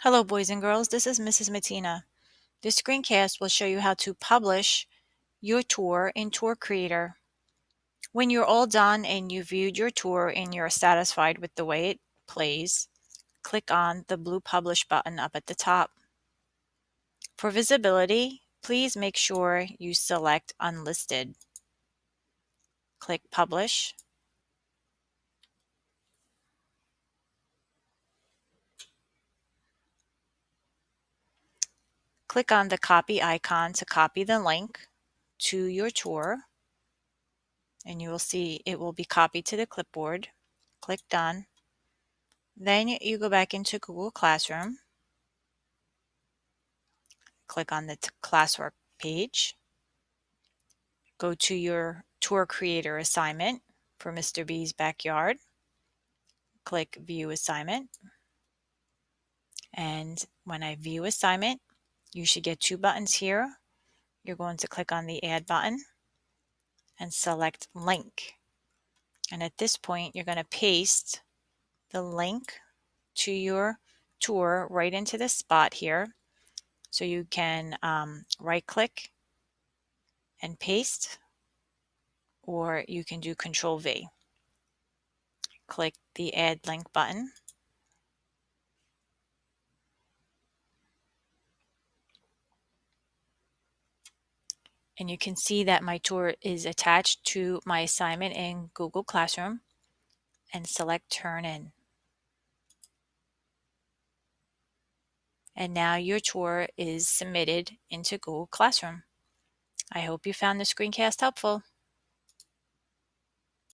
Hello, boys and girls. This is Mrs. Matina. This screencast will show you how to publish your tour in Tour Creator. When you're all done and you viewed your tour and you're satisfied with the way it plays, click on the blue Publish button up at the top. For visibility, please make sure you select Unlisted. Click Publish. Click on the copy icon to copy the link to your tour, and you will see it will be copied to the clipboard. Click Done. Then you go back into Google Classroom, click on the classwork page, go to your tour creator assignment for Mr. B's backyard, click View Assignment, and when I view assignment, you should get two buttons here. You're going to click on the Add button and select Link. And at this point, you're going to paste the link to your tour right into this spot here. So you can right click and paste, or you can do Control V. Click the Add Link button. And you can see that my tour is attached to my assignment in Google Classroom, and select Turn In. And now your tour is submitted into Google Classroom. I hope you found this screencast helpful.